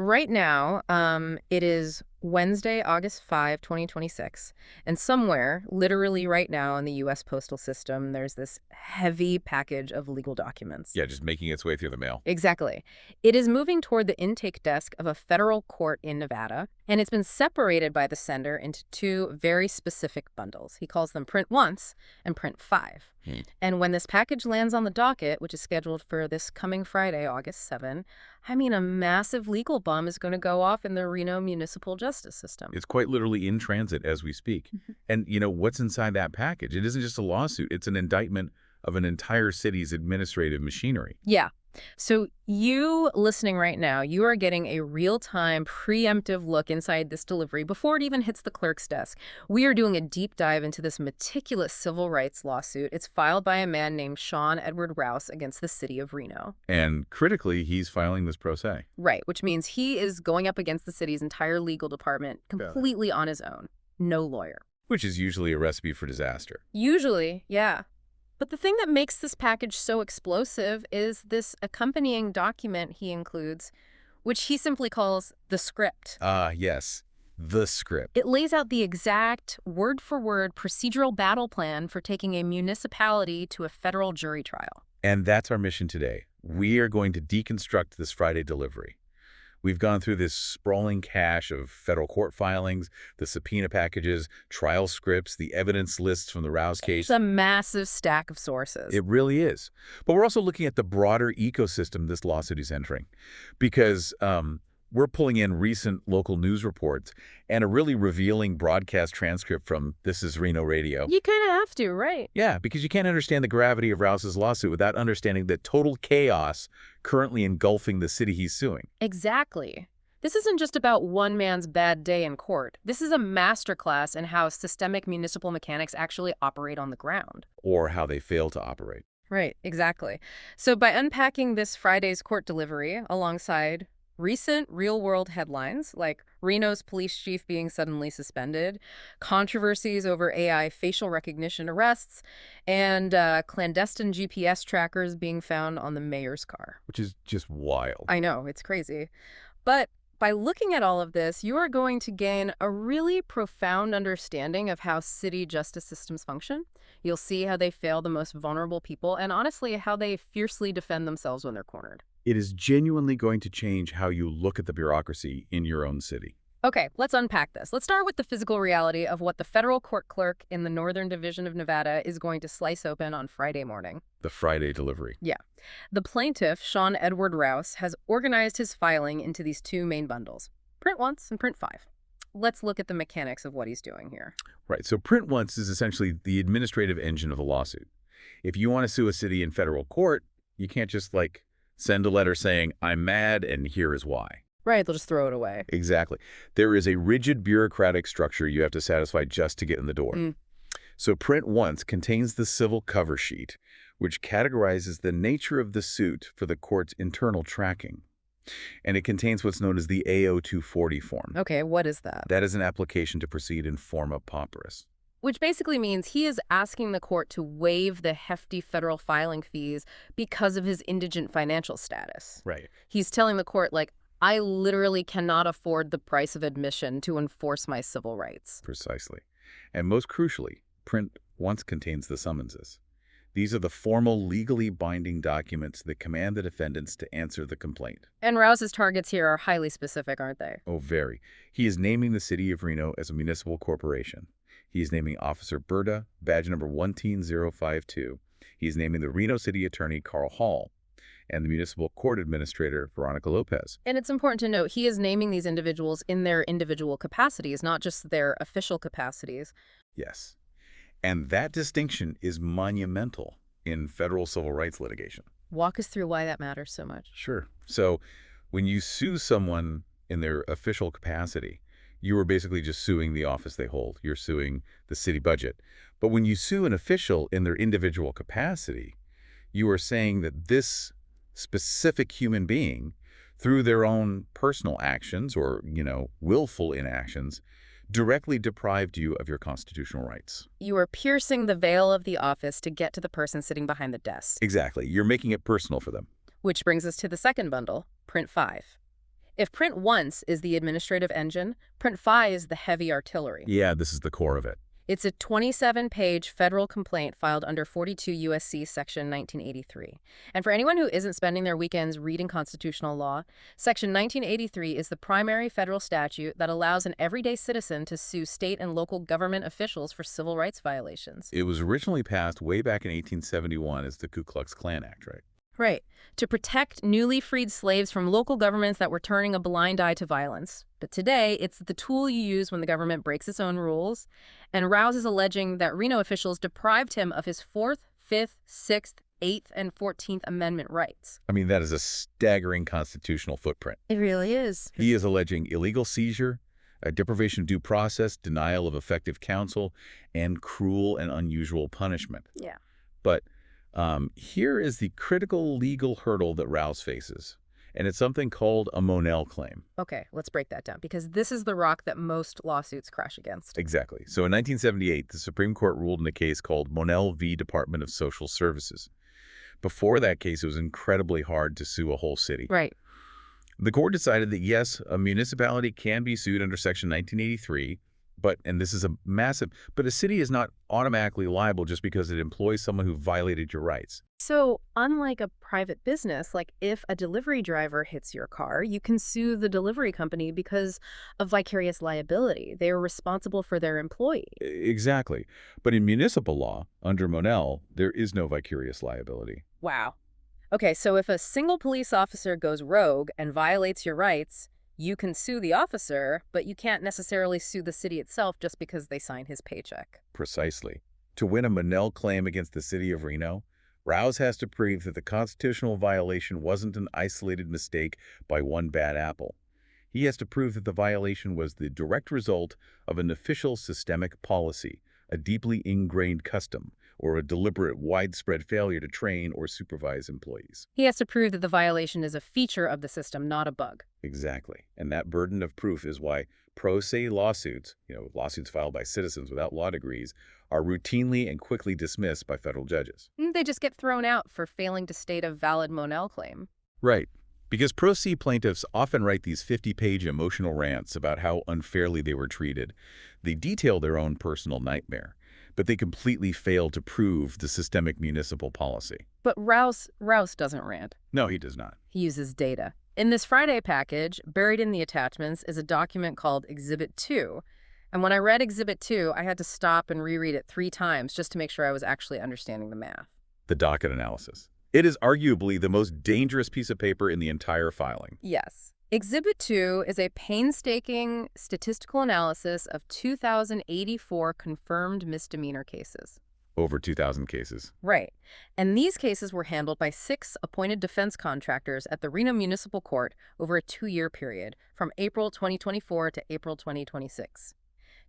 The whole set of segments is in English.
Right now, it is Wednesday, August 5, 2026, and somewhere, literally right now in the U.S. postal system, there's this heavy package of legal documents. Yeah, just making its way through the mail. Exactly. It is moving toward the intake desk of a federal court in Nevada, and it's been separated by the sender into two very specific bundles. He calls them print once and print five. And when this package lands on the docket, which is scheduled for this coming Friday, August 7, I mean, a massive legal bomb is going to go off in the Reno municipal justice system. It's quite literally in transit as we speak. And, what's inside that package? It isn't just a lawsuit. It's an indictment of an entire city's administrative machinery. Yeah. So you listening right now, you are getting a real-time preemptive look inside this delivery before it even hits the clerk's desk. We are doing a deep dive into this meticulous civil rights lawsuit. It's filed by a man named Sean Edward Rouse against the city of Reno. And critically, he's filing this pro se. Right, which means he is going up against the city's entire legal department completely on his own. No lawyer. Which is usually a recipe for disaster. Usually, yeah. But the thing that makes this package so explosive is this accompanying document he includes, which he simply calls the script. Yes, the script. It lays out the exact, word-for-word procedural battle plan for taking a municipality to a federal jury trial. And that's our mission today. We are going to deconstruct this Friday delivery. We've gone through this sprawling cache of federal court filings, the subpoena packages, trial scripts, the evidence lists from the Rouse case. It's a massive stack of sources. It really is. But we're also looking at the broader ecosystem this lawsuit is entering, because we're pulling in recent local news reports and a really revealing broadcast transcript from This is Reno Radio. You kind of have to, right? Yeah, because you can't understand the gravity of Rouse's lawsuit without understanding the total chaos currently engulfing the city he's suing. Exactly. This isn't just about one man's bad day in court. This is a masterclass in how systemic municipal mechanics actually operate on the ground. Or how they fail to operate. Right, exactly. So by unpacking this Friday's court delivery alongside recent real-world headlines like Reno's police chief being suddenly suspended, controversies over AI facial recognition arrests, and clandestine GPS trackers being found on the mayor's car. Which is just wild. I know, it's crazy. But by looking at all of this, you are going to gain a really profound understanding of how city justice systems function. You'll see how they fail the most vulnerable people, and honestly, how they fiercely defend themselves when they're cornered. It is genuinely going to change how you look at the bureaucracy in your own city. Okay, let's unpack this. Let's start with the physical reality of what the federal court clerk in the Northern Division of Nevada is going to slice open on Friday morning. The Friday delivery. Yeah. The plaintiff, Sean Edward Rouse, has organized his filing into these two main bundles, print once and print five. Let's look at the mechanics of what he's doing here. Right, so print once is essentially the administrative engine of a lawsuit. If you want to sue a city in federal court, you can't just, send a letter saying, I'm mad and here is why. Right, they'll just throw it away. Exactly. There is a rigid bureaucratic structure you have to satisfy just to get in the door. So print once contains the civil cover sheet, which categorizes the nature of the suit for the court's internal tracking. And it contains what's known as the AO-240 form. Okay, what is that? That is an application to proceed in forma pauperis. Which basically means he is asking the court to waive the hefty federal filing fees because of his indigent financial status. Right. He's telling the court, I literally cannot afford the price of admission to enforce my civil rights. Precisely. And most crucially, print once contains the summonses. These are the formal, legally binding documents that command the defendants to answer the complaint. And Rouse's targets here are highly specific, aren't they? Oh, very. He is naming the city of Reno as a municipal corporation. He is naming Officer Berta, badge number 11052. He is naming the Reno City Attorney, Carl Hall, and the Municipal Court Administrator, Veronica Lopez. And it's important to note, he is naming these individuals in their individual capacities, not just their official capacities. Yes. And that distinction is monumental in federal civil rights litigation. Walk us through why that matters so much. Sure. So when you sue someone in their official capacity, you are basically just suing the office they hold. You're suing the city budget. But when you sue an official in their individual capacity, you are saying that this specific human being, through their own personal actions or, willful inactions, directly deprived you of your constitutional rights. You are piercing the veil of the office to get to the person sitting behind the desk. Exactly. You're making it personal for them. Which brings us to the second bundle, print 5. If print once is the administrative engine, print 5 is the heavy artillery. Yeah, this is the core of it. It's a 27-page federal complaint filed under 42 U.S.C. Section 1983. And for anyone who isn't spending their weekends reading constitutional law, Section 1983 is the primary federal statute that allows an everyday citizen to sue state and local government officials for civil rights violations. It was originally passed way back in 1871 as the Ku Klux Klan Act, right? Right, to protect newly freed slaves from local governments that were turning a blind eye to violence. But today, it's the tool you use when the government breaks its own rules. And Rouse is alleging that Reno officials deprived him of his 4th, 5th, 6th, 8th, and 14th Amendment rights. I mean, that is a staggering constitutional footprint. It really is. He is alleging illegal seizure, a deprivation of due process, denial of effective counsel, and cruel and unusual punishment. Yeah. But here is the critical legal hurdle that Rouse faces, and it's something called a Monell claim. Okay, let's break that down, because this is the rock that most lawsuits crash against. Exactly. So in 1978, the Supreme Court ruled in a case called Monell v. Department of Social Services. Before that case, it was incredibly hard to sue a whole city. Right. The court decided that, yes, a municipality can be sued under Section 1983, and this is a massive, but a city is not automatically liable just because it employs someone who violated your rights. So, unlike a private business, like if a delivery driver hits your car, you can sue the delivery company because of vicarious liability. They are responsible for their employee. Exactly. But in municipal law, under Monell, there is no vicarious liability. Wow. Okay, so if a single police officer goes rogue and violates your rights, you can sue the officer, but you can't necessarily sue the city itself just because they sign his paycheck. Precisely. To win a Monell claim against the city of Reno, Rouse has to prove that the constitutional violation wasn't an isolated mistake by one bad apple. He has to prove that the violation was the direct result of an official systemic policy, a deeply ingrained custom, or a deliberate widespread failure to train or supervise employees. He has to prove that the violation is a feature of the system, not a bug. Exactly. And that burden of proof is why pro se lawsuits, lawsuits filed by citizens without law degrees, are routinely and quickly dismissed by federal judges. They just get thrown out for failing to state a valid Monell claim. Right. Because pro se plaintiffs often write these 50-page emotional rants about how unfairly they were treated. They detail their own personal nightmare, but they completely fail to prove the systemic municipal policy. But Rouse doesn't rant. No, he does not. He uses data. In this Friday package, buried in the attachments, is a document called Exhibit 2. And when I read Exhibit 2, I had to stop and reread it 3 times just to make sure I was actually understanding the math. The docket analysis. It is arguably the most dangerous piece of paper in the entire filing. Yes. Exhibit 2 is a painstaking statistical analysis of 2,084 confirmed misdemeanor cases. Over 2,000 cases. Right. And these cases were handled by 6 appointed defense contractors at the Reno Municipal Court over a 2-year period, from April 2024 to April 2026.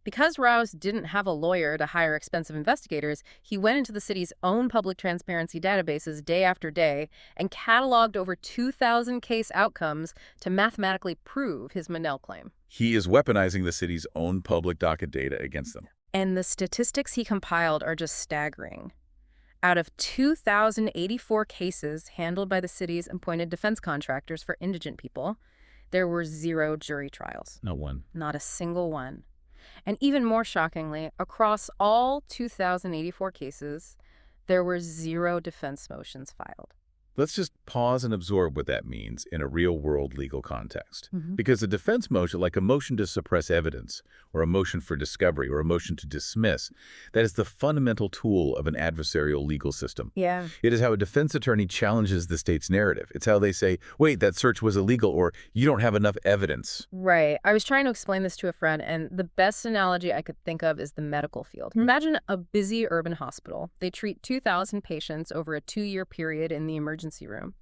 Because Rouse didn't have a lawyer to hire expensive investigators, he went into the city's own public transparency databases day after day and cataloged over 2,000 case outcomes to mathematically prove his Monell claim. He is weaponizing the city's own public docket data against them. And the statistics he compiled are just staggering. Out of 2,084 cases handled by the city's appointed defense contractors for indigent people, there were 0 jury trials. Not one. Not a single one. And even more shockingly, across all 2,084 cases, there were 0 defense motions filed. Let's just pause and absorb what that means in a real-world legal context. Mm-hmm. Because a defense motion, like a motion to suppress evidence, or a motion for discovery, or a motion to dismiss, that is the fundamental tool of an adversarial legal system. Yeah. It is how a defense attorney challenges the state's narrative. It's how they say, wait, that search was illegal, or you don't have enough evidence. Right. I was trying to explain this to a friend, and the best analogy I could think of is the medical field. Imagine a busy urban hospital. They treat 2,000 patients over a 2-year period in the emergency room.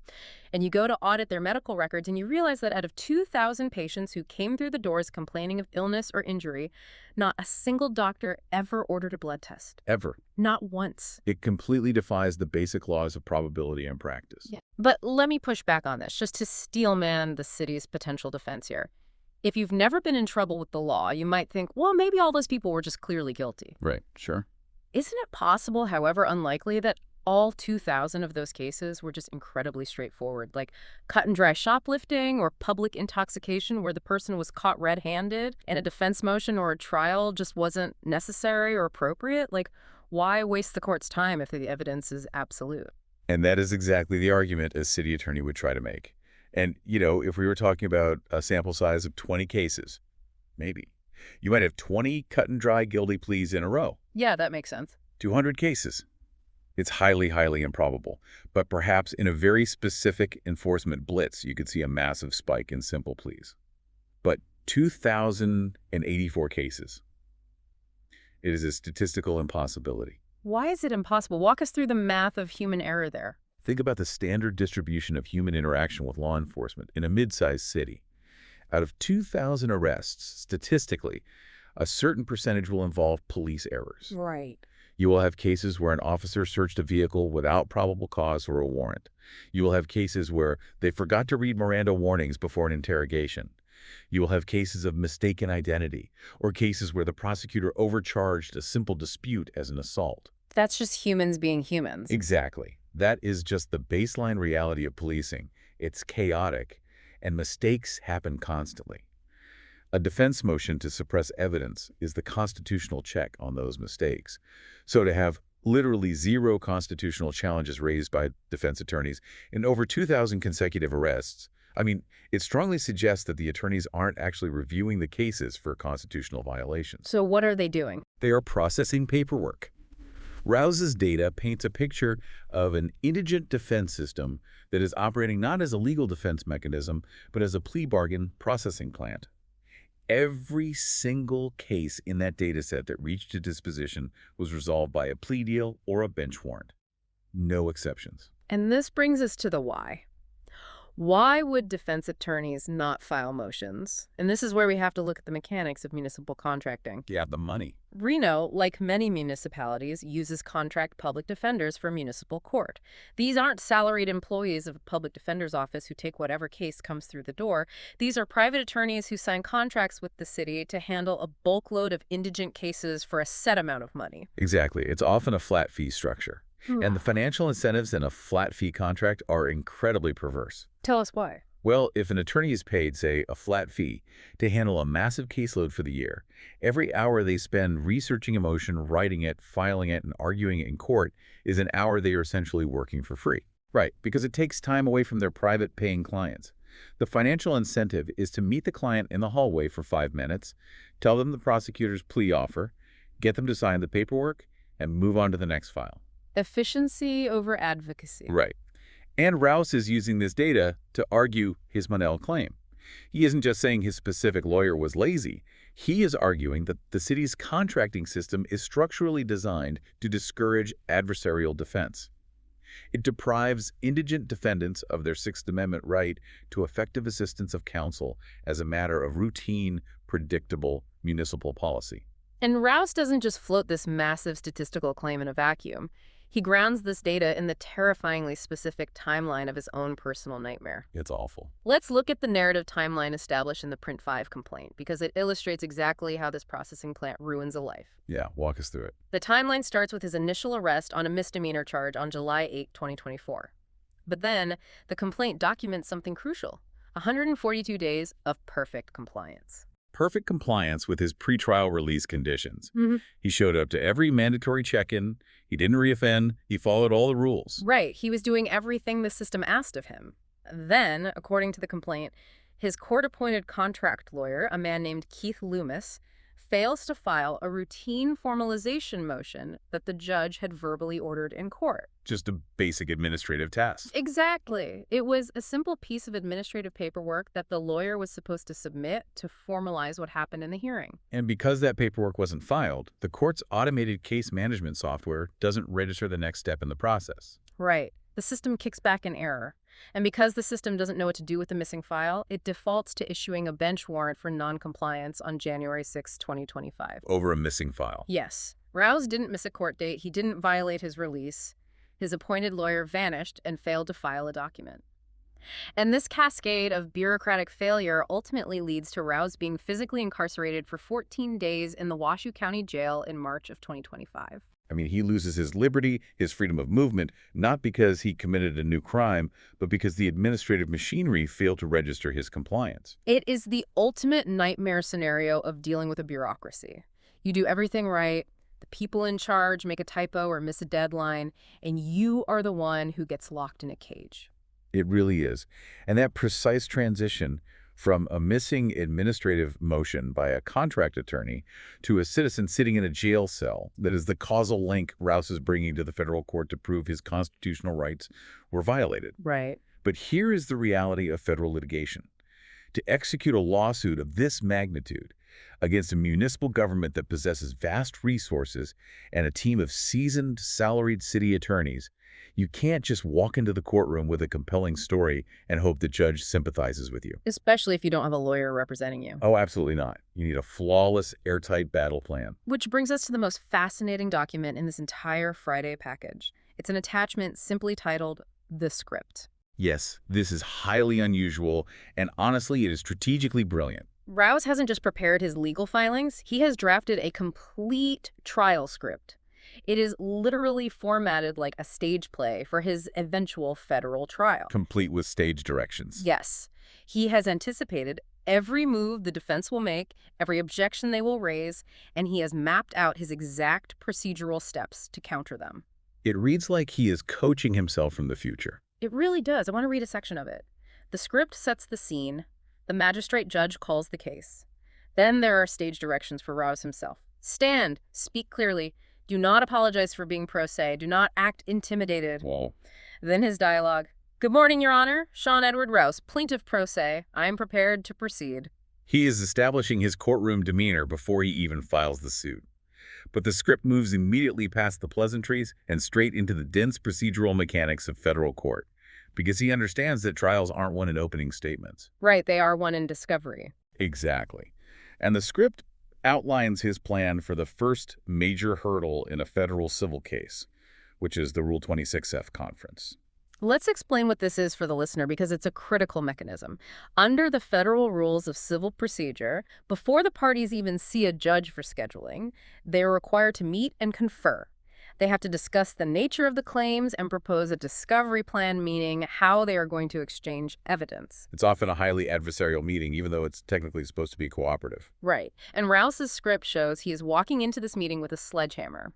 And you go to audit their medical records and you realize that out of 2,000 patients who came through the doors complaining of illness or injury, not a single doctor ever ordered a blood test. Ever. Not once. It completely defies the basic laws of probability and practice. Yeah. But let me push back on this, just to steelman the city's potential defense here. If you've never been in trouble with the law, you might think, well, maybe all those people were just clearly guilty. Right, sure. Isn't it possible, however unlikely, that All 2,000 of those cases were just incredibly straightforward, like cut and dry shoplifting or public intoxication where the person was caught red-handed and a defense motion or a trial just wasn't necessary or appropriate. Like, why waste the court's time if the evidence is absolute? And that is exactly the argument a city attorney would try to make. And, if we were talking about a sample size of 20 cases, maybe, you might have 20 cut and dry guilty pleas in a row. Yeah, that makes sense. 200 cases. It's highly, highly improbable. But perhaps in a very specific enforcement blitz, you could see a massive spike in simple pleas. But 2,084 cases. It is a statistical impossibility. Why is it impossible? Walk us through the math of human error there. Think about the standard distribution of human interaction with law enforcement in a mid-sized city. Out of 2,000 arrests, statistically, a certain percentage will involve police errors. Right. You will have cases where an officer searched a vehicle without probable cause or a warrant. You will have cases where they forgot to read Miranda warnings before an interrogation. You will have cases of mistaken identity, or cases where the prosecutor overcharged a simple dispute as an assault. That's just humans being humans. Exactly. That is just the baseline reality of policing. It's chaotic, and mistakes happen constantly. A defense motion to suppress evidence is the constitutional check on those mistakes. So to have literally zero constitutional challenges raised by defense attorneys in over 2,000 consecutive arrests, it strongly suggests that the attorneys aren't actually reviewing the cases for constitutional violations. So what are they doing? They are processing paperwork. Rouse's data paints a picture of an indigent defense system that is operating not as a legal defense mechanism, but as a plea bargain processing plant. Every single case in that dataset that reached a disposition was resolved by a plea deal or a bench warrant. No exceptions. And this brings us to the why. Why would defense attorneys not file motions? And this is where we have to look at the mechanics of municipal contracting. You have the money. Reno, like many municipalities, uses contract public defenders for municipal court. These aren't salaried employees of a public defender's office who take whatever case comes through the door. These are private attorneys who sign contracts with the city to handle a bulk load of indigent cases for a set amount of money. Exactly. It's often a flat fee structure. And the financial incentives in a flat fee contract are incredibly perverse. Tell us why. Well, if an attorney is paid, say, a flat fee to handle a massive caseload for the year, every hour they spend researching a motion, writing it, filing it, and arguing it in court is an hour they are essentially working for free. Right, because it takes time away from their private paying clients. The financial incentive is to meet the client in the hallway for 5 minutes, tell them the prosecutor's plea offer, get them to sign the paperwork, and move on to the next file. Efficiency over advocacy. Right. And Rouse is using this data to argue his Monell claim. He isn't just saying his specific lawyer was lazy. He is arguing that the city's contracting system is structurally designed to discourage adversarial defense. It deprives indigent defendants of their Sixth Amendment right to effective assistance of counsel as a matter of routine, predictable municipal policy. And Rouse doesn't just float this massive statistical claim in a vacuum. He grounds this data in the terrifyingly specific timeline of his own personal nightmare. It's awful. Let's look at the narrative timeline established in the Print 5 complaint, because it illustrates exactly how this processing plant ruins a life. Yeah, walk us through it. The timeline starts with his initial arrest on a misdemeanor charge on July 8, 2024. But then, the complaint documents something crucial: 142 days of perfect compliance. Perfect compliance with his pretrial release conditions. Mm-hmm. He showed up to every mandatory check-in, he didn't reoffend, he followed all the rules. Right, he was doing everything the system asked of him. Then, according to the complaint, his court-appointed contract lawyer, a man named Keith Loomis, fails to file a routine formalization motion that the judge had verbally ordered in court. Just a basic administrative task. Exactly. It was a simple piece of administrative paperwork that the lawyer was supposed to submit to formalize what happened in the hearing. And because that paperwork wasn't filed, the court's automated case management software doesn't register the next step in the process. Right. The system kicks back an error. And because the system doesn't know what to do with the missing file, it defaults to issuing a bench warrant for noncompliance on January 6, 2025. Over a missing file. Yes. Rouse didn't miss a court date. He didn't violate his release. His appointed lawyer vanished and failed to file a document. And this cascade of bureaucratic failure ultimately leads to Rouse being physically incarcerated for 14 days in the Washoe County Jail in March of 2025. I mean, he loses his liberty, his freedom of movement, not because he committed a new crime, but because the administrative machinery failed to register his compliance. It is the ultimate nightmare scenario of dealing with a bureaucracy. You do everything right, the people in charge make a typo or miss a deadline, and you are the one who gets locked in a cage. It really is. And that precise transition from a missing administrative motion by a contract attorney to a citizen sitting in a jail cell, that is the causal link Rouse is bringing to the federal court to prove his constitutional rights were violated. Right. But here is the reality of federal litigation. To execute a lawsuit of this magnitude against a municipal government that possesses vast resources and a team of seasoned, salaried city attorneys, you can't just walk into the courtroom with a compelling story and hope the judge sympathizes with you. Especially if you don't have a lawyer representing you. Oh, absolutely not. You need a flawless, airtight battle plan. Which brings us to the most fascinating document in this entire Friday package. It's an attachment simply titled The Script. Yes, this is highly unusual, and honestly, it is strategically brilliant. Rouse hasn't just prepared his legal filings, he has drafted a complete trial script. It is literally formatted like a stage play for his eventual federal trial. Complete with stage directions. Yes. He has anticipated every move the defense will make, every objection they will raise, and he has mapped out his exact procedural steps to counter them. It reads like he is coaching himself from the future. It really does. I want to read a section of it. The script sets the scene. The magistrate judge calls the case. Then there are stage directions for Rouse himself. Stand. Speak clearly. Do not apologize for being pro se. Do not act intimidated. Whoa. Then his dialogue. Good morning, Your Honor. Sean Edward Rouse, plaintiff pro se. I am prepared to proceed. He is establishing his courtroom demeanor before he even files the suit. But the script moves immediately past the pleasantries and straight into the dense procedural mechanics of federal court, because he understands that trials aren't won in opening statements. Right, they are won in discovery. Exactly. And the script outlines his plan for the first major hurdle in a federal civil case, which is the Rule 26F conference. Let's explain what this is for the listener because it's a critical mechanism. Under the federal rules of civil procedure, before the parties even see a judge for scheduling, they are required to meet and confer. They have to discuss the nature of the claims and propose a discovery plan, meaning how they are going to exchange evidence. It's often a highly adversarial meeting, even though it's technically supposed to be cooperative. Right. And Rouse's script shows he is walking into this meeting with a sledgehammer.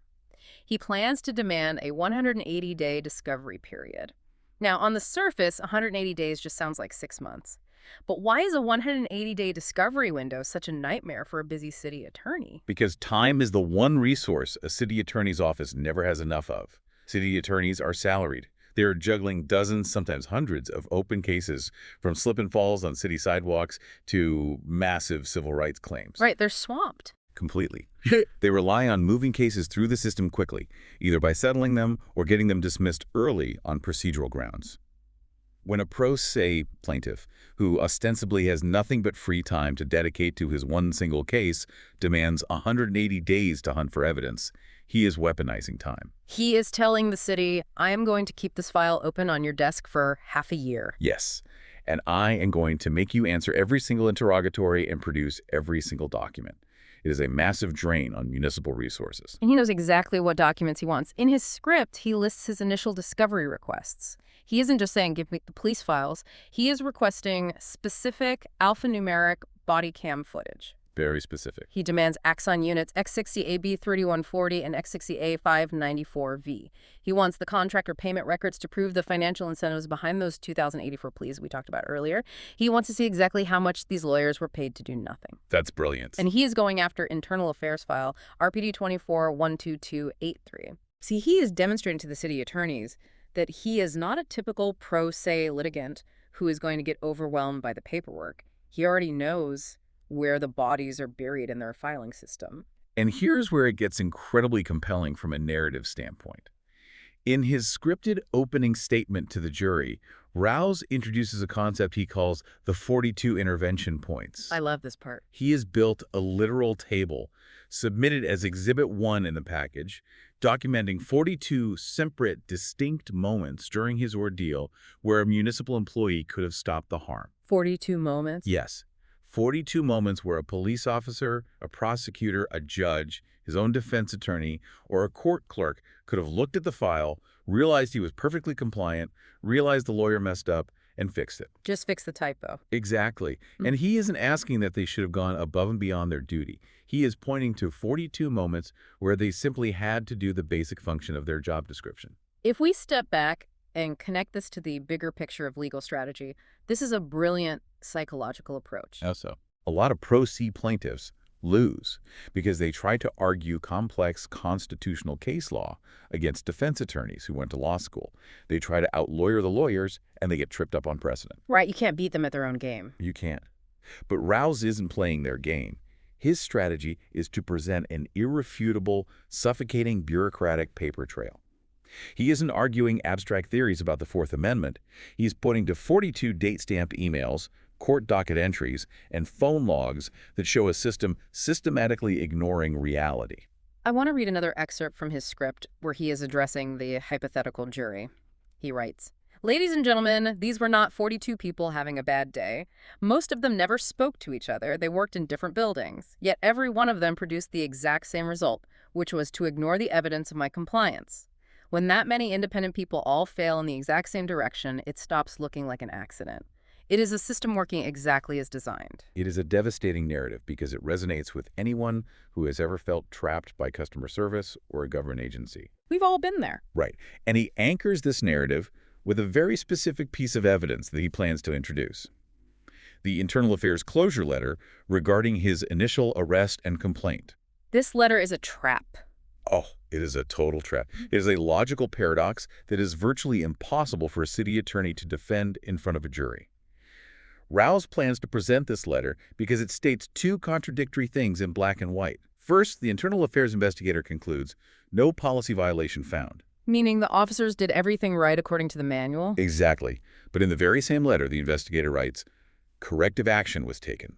He plans to demand a 180-day discovery period. Now, on the surface, 180 days just sounds like 6 months. But why is a 180-day discovery window such a nightmare for a busy city attorney? Because time is the one resource a city attorney's office never has enough of. City attorneys are salaried. They are juggling dozens, sometimes hundreds, of open cases, from slip and falls on city sidewalks to massive civil rights claims. Right, they're swamped. Completely. They rely on moving cases through the system quickly, either by settling them or getting them dismissed early on procedural grounds. When a pro se plaintiff, who ostensibly has nothing but free time to dedicate to his one single case, demands 180 days to hunt for evidence, he is weaponizing time. He is telling the city, I am going to keep this file open on your desk for half a year. Yes, and I am going to make you answer every single interrogatory and produce every single document. It is a massive drain on municipal resources. And he knows exactly what documents he wants. In his script, he lists his initial discovery requests. He isn't just saying, give me the police files. He is requesting specific alphanumeric body cam footage. Very specific. He demands Axon units X60AB3140 and X60A594V. He wants the contractor payment records to prove the financial incentives behind those 2,084 pleas we talked about earlier. He wants to see exactly how much these lawyers were paid to do nothing. That's brilliant. And he is going after internal affairs file RPD 2412283. See, he is demonstrating to the city attorneys that he is not a typical pro se litigant who is going to get overwhelmed by the paperwork. He already knows where the bodies are buried in their filing system. And here's where it gets incredibly compelling from a narrative standpoint. In his scripted opening statement to the jury, Rouse introduces a concept he calls the 42 intervention points. I love this part. He has built a literal table, submitted as Exhibit 1 in the package, documenting 42 separate, distinct moments during his ordeal where a municipal employee could have stopped the harm. 42 moments? Yes. 42 moments where a police officer, a prosecutor, a judge, his own defense attorney, or a court clerk could have looked at the file, realized he was perfectly compliant, realized the lawyer messed up, and fixed it. Just fix the typo. Exactly. And he isn't asking that they should have gone above and beyond their duty. He is pointing to 42 moments where they simply had to do the basic function of their job description. If we step back and connect this to the bigger picture of legal strategy, this is a brilliant psychological approach. How so? A lot of pro-se plaintiffs lose because they try to argue complex constitutional case law against defense attorneys who went to law school. They try to out-lawyer the lawyers, and they get tripped up on precedent. Right, you can't beat them at their own game. You can't. But Rouse isn't playing their game. His strategy is to present an irrefutable, suffocating bureaucratic paper trail. He isn't arguing abstract theories about the Fourth Amendment. He's pointing to 42 date-stamped emails, court docket entries, and phone logs that show a system systematically ignoring reality. I want to read another excerpt from his script where he is addressing the hypothetical jury. He writes, "Ladies and gentlemen, these were not 42 people having a bad day. Most of them never spoke to each other. They worked in different buildings. Yet every one of them produced the exact same result, which was to ignore the evidence of my compliance. When that many independent people all fail in the exact same direction, it stops looking like an accident. It is a system working exactly as designed." It is a devastating narrative because it resonates with anyone who has ever felt trapped by customer service or a government agency. We've all been there. Right. And he anchors this narrative with a very specific piece of evidence that he plans to introduce: the Internal Affairs closure letter regarding his initial arrest and complaint. This letter is a trap. Oh, it is a total trap. It is a logical paradox that is virtually impossible for a city attorney to defend in front of a jury. Rouse plans to present this letter because it states two contradictory things in black and white. First, the Internal Affairs investigator concludes, no policy violation found. Meaning the officers did everything right according to the manual? Exactly. But in the very same letter, the investigator writes, corrective action was taken.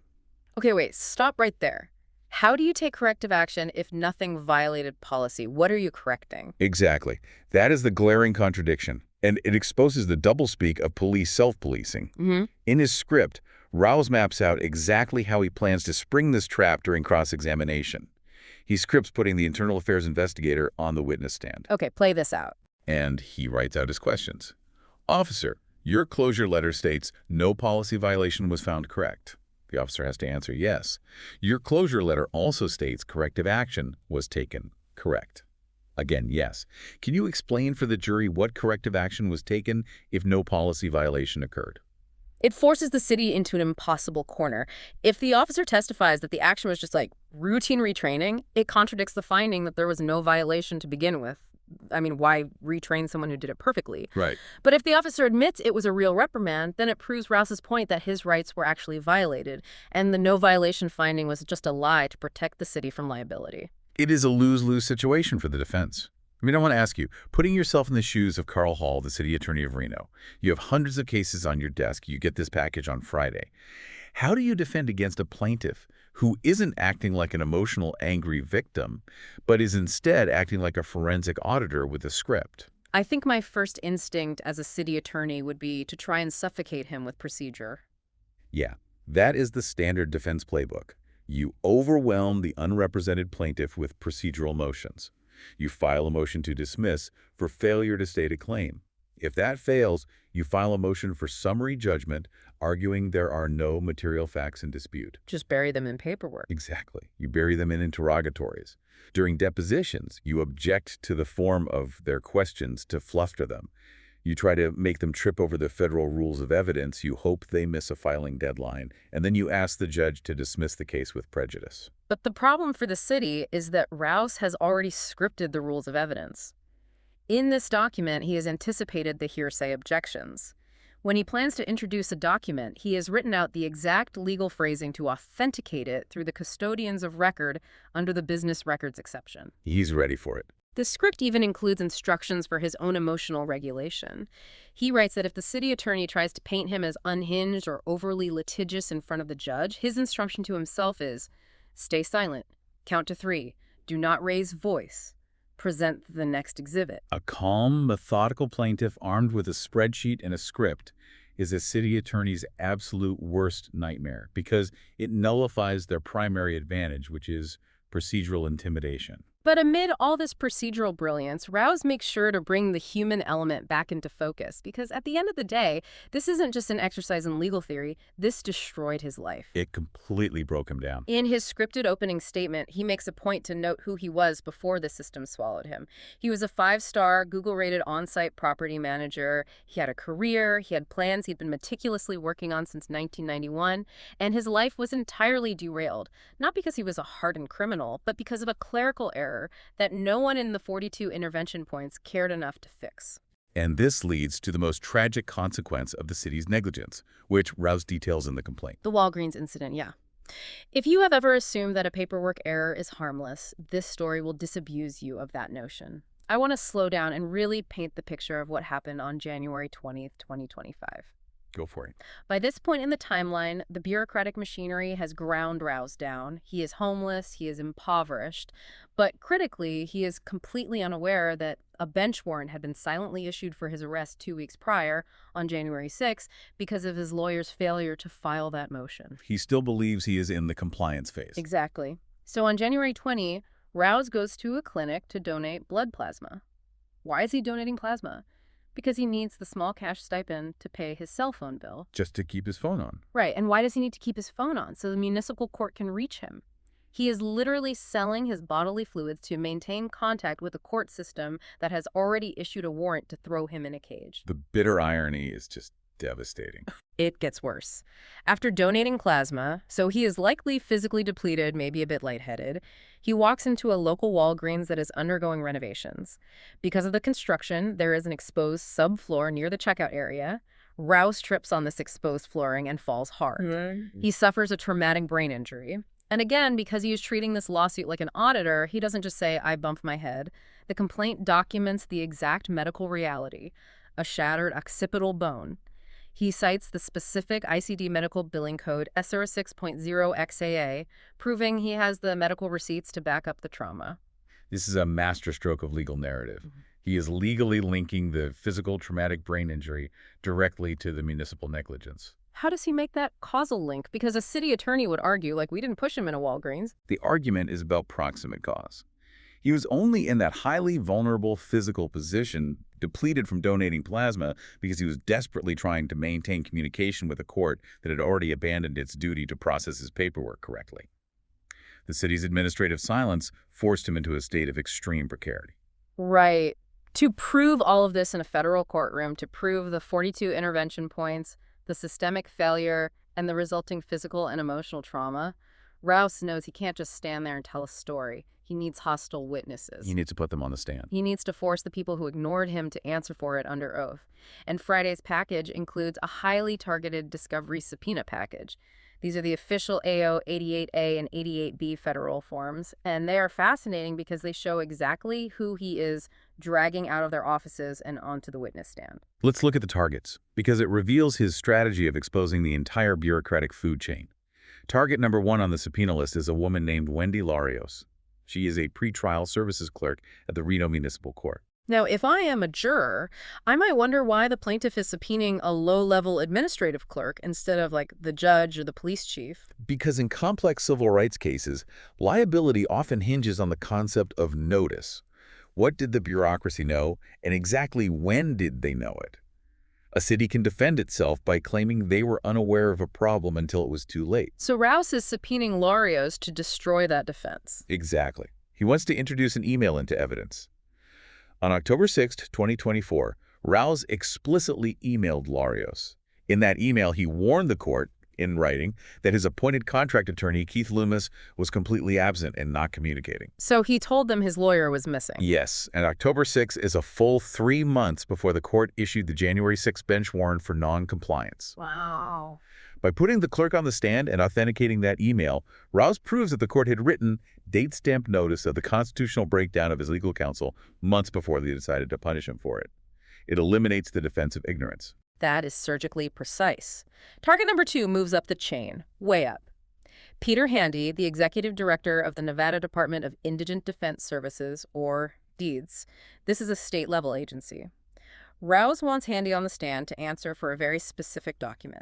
Okay, wait, stop right there. How do you take corrective action if nothing violated policy? What are you correcting? Exactly. That is the glaring contradiction. And it exposes the doublespeak of police self-policing. In his script, Rouse maps out exactly how he plans to spring this trap during cross-examination. He scripts putting the Internal Affairs investigator on the witness stand. Okay, play this out. And he writes out his questions. Officer, your closure letter states no policy violation was found correct. The officer has to answer yes. Your closure letter also states corrective action was taken correct. Again, yes. Can you explain for the jury what corrective action was taken if no policy violation occurred? It forces the city into an impossible corner. If the officer testifies that the action was just like routine retraining, it contradicts the finding that there was no violation to begin with. I mean, why retrain someone who did it perfectly? Right. But if the officer admits it was a real reprimand, then it proves Rouse's point that his rights were actually violated, and the no violation finding was just a lie to protect the city from liability. It is a lose-lose situation for the defense. I mean, I want to ask you, putting yourself in the shoes of Carl Hall, the city attorney of Reno, you have hundreds of cases on your desk. You get this package on Friday. How do you defend against a plaintiff who isn't acting like an emotional, angry victim, but is instead acting like a forensic auditor with a script? I think my first instinct as a city attorney would be to try and suffocate him with procedure. Yeah, that is the standard defense playbook. You overwhelm the unrepresented plaintiff with procedural motions. You file a motion to dismiss for failure to state a claim. If that fails, you file a motion for summary judgment, arguing there are no material facts in dispute. Just bury them in paperwork. Exactly. You bury them in interrogatories. During depositions, you object to the form of their questions to fluster them. You try to make them trip over the federal rules of evidence. You hope they miss a filing deadline, and then you ask the judge to dismiss the case with prejudice. But the problem for the city is that Rouse has already scripted the rules of evidence. In this document, he has anticipated the hearsay objections. When he plans to introduce a document, he has written out the exact legal phrasing to authenticate it through the custodians of record under the business records exception. He's ready for it. The script even includes instructions for his own emotional regulation. He writes that if the city attorney tries to paint him as unhinged or overly litigious in front of the judge, his instruction to himself is, stay silent, count to 3, do not raise voice, present the next exhibit. A calm, methodical plaintiff armed with a spreadsheet and a script is a city attorney's absolute worst nightmare because it nullifies their primary advantage, which is procedural intimidation. But amid all this procedural brilliance, Rouse makes sure to bring the human element back into focus because at the end of the day, this isn't just an exercise in legal theory. This destroyed his life. It completely broke him down. In his scripted opening statement, he makes a point to note who he was before the system swallowed him. He was a 5-star, Google-rated on-site property manager. He had a career. He had plans he'd been meticulously working on since 1991. And his life was entirely derailed, not because he was a hardened criminal, but because of a clerical error that no one in the 42 intervention points cared enough to fix. And this leads to the most tragic consequence of the city's negligence, which Rouse details in the complaint. The Walgreens incident, yeah. If you have ever assumed that a paperwork error is harmless, this story will disabuse you of that notion. I want to slow down and really paint the picture of what happened on January 20th, 2025. Go for it. By this point in the timeline, the bureaucratic machinery has ground Rouse down. He is homeless, he is impoverished, but critically, he is completely unaware that a bench warrant had been silently issued for his arrest 2 weeks prior, on January 6, because of his lawyer's failure to file that motion. He still believes he is in the compliance phase. Exactly. So on January 20, Rouse goes to a clinic to donate blood plasma. Why is he donating plasma? Because he needs the small cash stipend to pay his cell phone bill. Just to keep his phone on. Right, and why does he need to keep his phone on? So the municipal court can reach him. He is literally selling his bodily fluids to maintain contact with a court system that has already issued a warrant to throw him in a cage. The bitter irony is just devastating. It gets worse. After donating plasma, so he is likely physically depleted, maybe a bit lightheaded, he walks into a local Walgreens that is undergoing renovations. Because of the construction, there is an exposed subfloor near the checkout area. Rouse trips on this exposed flooring and falls hard. He suffers a traumatic brain injury. And again, because he is treating this lawsuit like an auditor, he doesn't just say, "I bumped my head." The complaint documents the exact medical reality, a shattered occipital bone. He cites the specific ICD medical billing code SR6.0XAA, proving he has the medical receipts to back up the trauma. This is a masterstroke of legal narrative. He is legally linking the physical traumatic brain injury directly to the municipal negligence. How does he make that causal link? Because a city attorney would argue, like, we didn't push him in a Walgreens. The argument is about proximate cause. He was only in that highly vulnerable physical position, depleted from donating plasma, because he was desperately trying to maintain communication with a court that had already abandoned its duty to process his paperwork correctly. The city's administrative silence forced him into a state of extreme precarity. Right. To prove all of this in a federal courtroom, to prove the 42 intervention points, the systemic failure, and the resulting physical and emotional trauma, Rouse knows he can't just stand there and tell a story. He needs hostile witnesses. He needs to put them on the stand. He needs to force the people who ignored him to answer for it under oath. And Friday's package includes a highly targeted discovery subpoena package. These are the official AO 88A and 88B federal forms, and they are fascinating because they show exactly who he is dragging out of their offices and onto the witness stand. Let's look at the targets, because it reveals his strategy of exposing the entire bureaucratic food chain. Target number 1 on the subpoena list is a woman named Wendy Larios. She is a pretrial services clerk at the Reno Municipal Court. Now, if I am a juror, I might wonder why the plaintiff is subpoenaing a low-level administrative clerk instead of, like, the judge or the police chief. Because in complex civil rights cases, liability often hinges on the concept of notice. What did the bureaucracy know, and exactly when did they know it? A city can defend itself by claiming they were unaware of a problem until it was too late. So Rouse is subpoenaing Larios to destroy that defense. Exactly. He wants to introduce an email into evidence. On October 6, 2024, Rouse explicitly emailed Larios. In that email, he warned the court, in writing, that his appointed contract attorney, Keith Loomis, was completely absent and not communicating. So he told them his lawyer was missing. Yes, and October 6 is a full 3 months before the court issued the January 6 bench warrant for non-compliance. Wow. By putting the clerk on the stand and authenticating that email, Rouse proves that the court had written date-stamped notice of the constitutional breakdown of his legal counsel months before they decided to punish him for it. It eliminates the defense of ignorance. That is surgically precise. Target number 2 moves up the chain, way up. Peter Handy, the executive director of the Nevada Department of Indigent Defense Services, or DEEDS. This is a state-level agency. Rouse wants Handy on the stand to answer for a very specific document.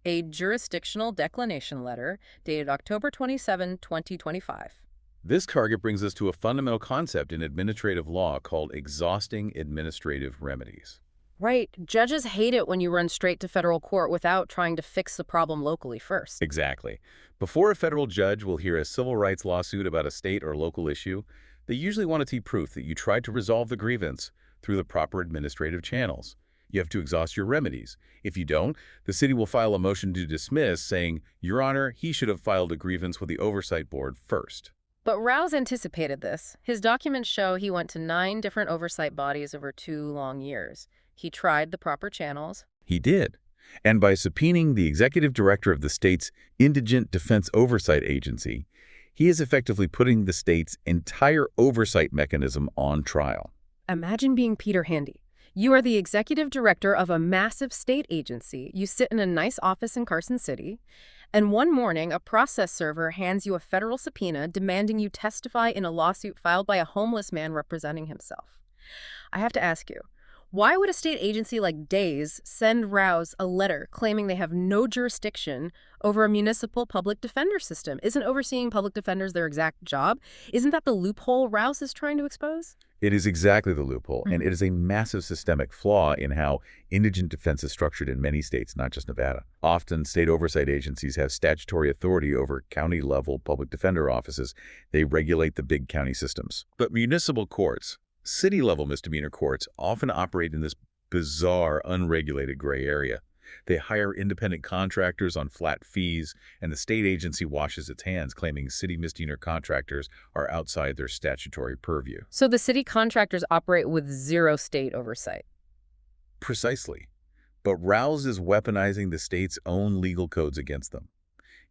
A jurisdictional declination letter dated October 27, 2025. This target brings us to a fundamental concept in administrative law called exhausting administrative remedies. Right. Judges hate it when you run straight to federal court without trying to fix the problem locally first. Exactly. Before a federal judge will hear a civil rights lawsuit about a state or local issue, they usually want to see proof that you tried to resolve the grievance through the proper administrative channels. You have to exhaust your remedies. If you don't, the city will file a motion to dismiss saying, Your Honor, he should have filed a grievance with the Oversight Board first. But Rouse anticipated this. His documents show he went to 9 different oversight bodies over 2 long years. He tried the proper channels. He did. And by subpoenaing the executive director of the state's Indigent Defense Oversight Agency, he is effectively putting the state's entire oversight mechanism on trial. Imagine being Peter Handy. You are the executive director of a massive state agency. You sit in a nice office in Carson City, and one morning a process server hands you a federal subpoena demanding you testify in a lawsuit filed by a homeless man representing himself. I have to ask you, why would a state agency like DAYS send Rouse a letter claiming they have no jurisdiction over a municipal public defender system? Isn't overseeing public defenders their exact job? Isn't that the loophole Rouse is trying to expose? It is exactly the loophole, and it is a massive systemic flaw in how indigent defense is structured in many states, not just Nevada. Often, state oversight agencies have statutory authority over county-level public defender offices. They regulate the big county systems. But municipal courts, city-level misdemeanor courts, often operate in this bizarre, unregulated gray area. They hire independent contractors on flat fees, and the state agency washes its hands, claiming city misdemeanor contractors are outside their statutory purview. So the city contractors operate with zero state oversight. Precisely. But Rouse is weaponizing the state's own legal codes against them.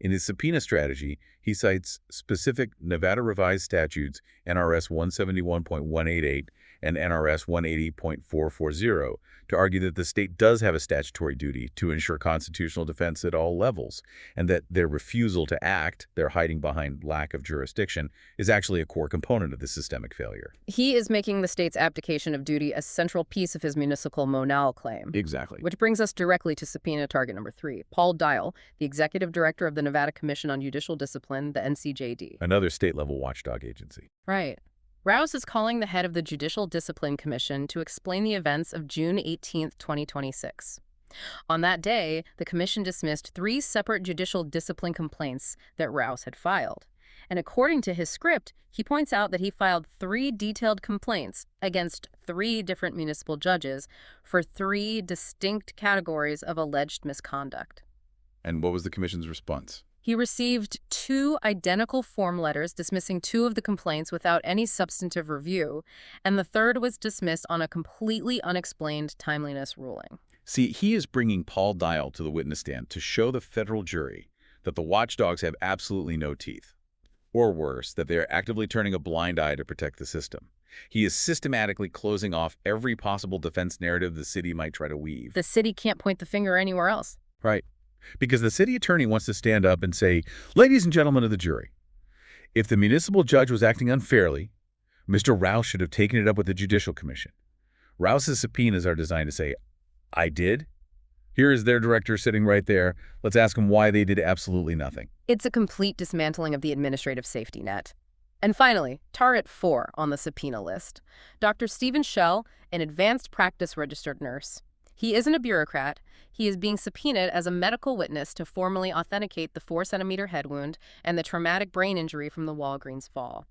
In his subpoena strategy, he cites specific Nevada revised statutes, NRS 171.188 and NRS 180.440, to argue that the state does have a statutory duty to ensure constitutional defense at all levels, and that their refusal to act, their hiding behind lack of jurisdiction, is actually a core component of the systemic failure. He is making the state's abdication of duty a central piece of his municipal monal claim. Exactly. Which brings us directly to subpoena target number 3, Paul Dial, the executive director of the Nevada Commission on Judicial Discipline, the NCJD. Another state-level watchdog agency. Right. Rouse is calling the head of the Judicial Discipline Commission to explain the events of June 18, 2026. On that day, the commission dismissed 3 separate judicial discipline complaints that Rouse had filed. And according to his script, he points out that he filed 3 detailed complaints against 3 different municipal judges for 3 distinct categories of alleged misconduct. And what was the commission's response? He received 2 identical form letters dismissing 2 of the complaints without any substantive review, and the third was dismissed on a completely unexplained timeliness ruling. See, he is bringing Paul Dial to the witness stand to show the federal jury that the watchdogs have absolutely no teeth. Or worse, that they are actively turning a blind eye to protect the system. He is systematically closing off every possible defense narrative the city might try to weave. The city can't point the finger anywhere else. Right. Because the city attorney wants to stand up and say, ladies and gentlemen of the jury, if the municipal judge was acting unfairly, Mr. Rouse should have taken it up with the Judicial Commission. Rouse's subpoenas are designed to say, I did. Here is their director sitting right there. Let's ask them why they did absolutely nothing. It's a complete dismantling of the administrative safety net. And finally, target 4 on the subpoena list, Dr. Stephen Schell, an advanced practice registered nurse. He isn't a bureaucrat. He is being subpoenaed as a medical witness to formally authenticate the 4-centimeter head wound and the traumatic brain injury from the Walgreens fall.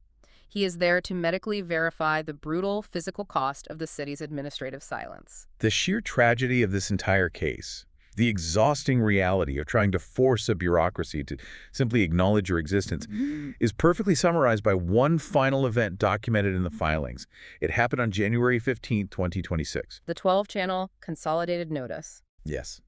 He is there to medically verify the brutal physical cost of the city's administrative silence. The sheer tragedy of this entire case, the exhausting reality of trying to force a bureaucracy to simply acknowledge your existence, is perfectly summarized by one final event documented in the filings. It happened on January 15, 2026. The 12-channel consolidated notice. Yes.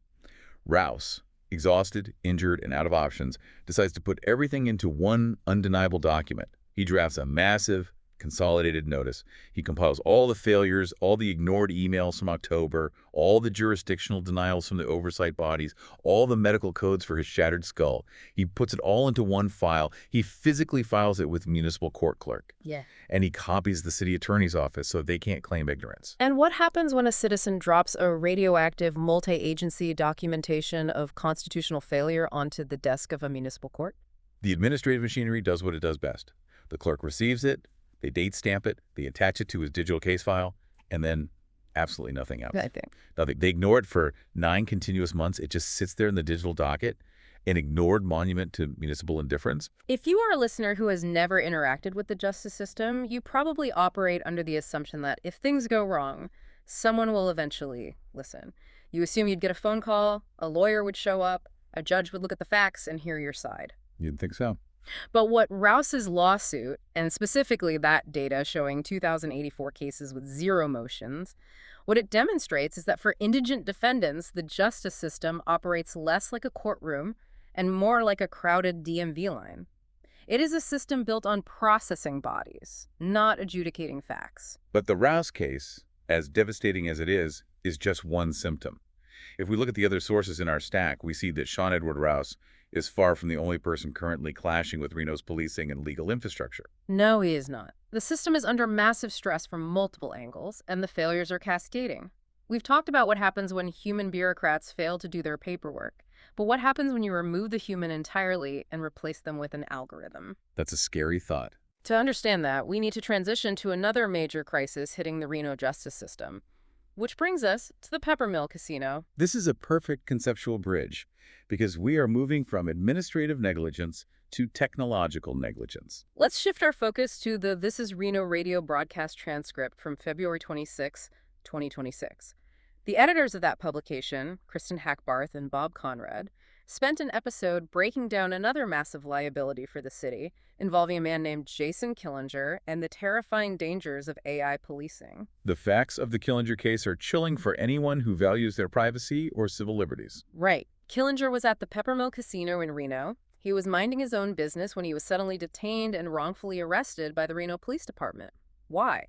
Rouse, exhausted, injured, and out of options, decides to put everything into one undeniable document. He drafts a massive, consolidated notice. He compiles all the failures, all the ignored emails from October, all the jurisdictional denials from the oversight bodies, all the medical codes for his shattered skull. He puts it all into one file. He physically files it with municipal court clerk. Yeah. And he copies the city attorney's office so they can't claim ignorance. And what happens when a citizen drops a radioactive multi-agency documentation of constitutional failure onto the desk of a municipal court? The administrative machinery does what it does best. The clerk receives it, they date stamp it, they attach it to his digital case file, and then absolutely nothing else. I think. Nothing. They ignore it for 9 continuous months. It just sits there in the digital docket, an ignored monument to municipal indifference. If you are a listener who has never interacted with the justice system, you probably operate under the assumption that if things go wrong, someone will eventually listen. You assume you'd get a phone call, a lawyer would show up, a judge would look at the facts and hear your side. You'd think so. But what Rouse's lawsuit, and specifically that data showing 2,084 cases with 0 motions, what it demonstrates is that for indigent defendants, the justice system operates less like a courtroom and more like a crowded DMV line. It is a system built on processing bodies, not adjudicating facts. But the Rouse case, as devastating as it is just one symptom. If we look at the other sources in our stack, we see that Sean Edward Rouse is far from the only person currently clashing with Reno's policing and legal infrastructure. No, he is not. The system is under massive stress from multiple angles, and the failures are cascading. We've talked about what happens when human bureaucrats fail to do their paperwork, but what happens when you remove the human entirely and replace them with an algorithm? That's a scary thought. To understand that, we need to transition to another major crisis hitting the Reno justice system. Which brings us to the Peppermill Casino. This is a perfect conceptual bridge because we are moving from administrative negligence to technological negligence. Let's shift our focus to the This is Reno radio broadcast transcript from February 26, 2026. The editors of that publication, Kristen Hackbarth and Bob Conrad, spent an episode breaking down another massive liability for the city involving a man named Jason Killinger and the terrifying dangers of AI policing. The facts of the Killinger case are chilling for anyone who values their privacy or civil liberties. Right. Killinger was at the Peppermill Casino in Reno. He was minding his own business when he was suddenly detained and wrongfully arrested by the Reno Police Department. Why?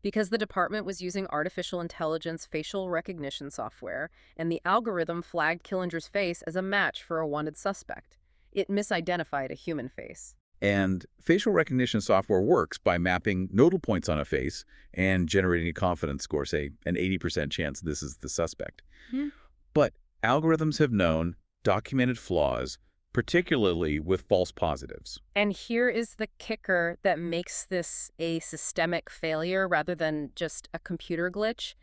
Because the department was using artificial intelligence facial recognition software, and the algorithm flagged Killinger's face as a match for a wanted suspect. It misidentified a human face. And facial recognition software works by mapping nodal points on a face and generating a confidence score, say an 80% chance this is the suspect. But algorithms have known documented flaws, particularly with false positives. And here is the kicker that makes this a systemic failure rather than just a computer glitch.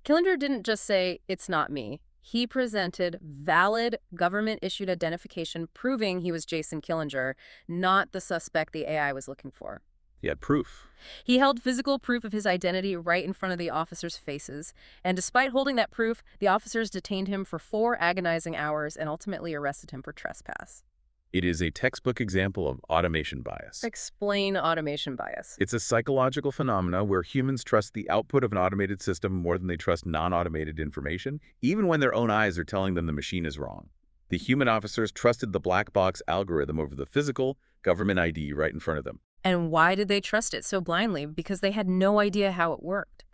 Killinger didn't just say, "It's not me." He presented valid government-issued identification proving he was Jason Killinger, not the suspect the AI was looking for. He had proof. He held physical proof of his identity right in front of the officers' faces, and despite holding that proof, the officers detained him for 4 agonizing hours and ultimately arrested him for trespass. It is a textbook example of automation bias. Explain automation bias. It's a psychological phenomena where humans trust the output of an automated system more than they trust non-automated information, even when their own eyes are telling them the machine is wrong. The human officers trusted the black box algorithm over the physical government ID right in front of them. And why did they trust it so blindly? Because they had no idea how it worked.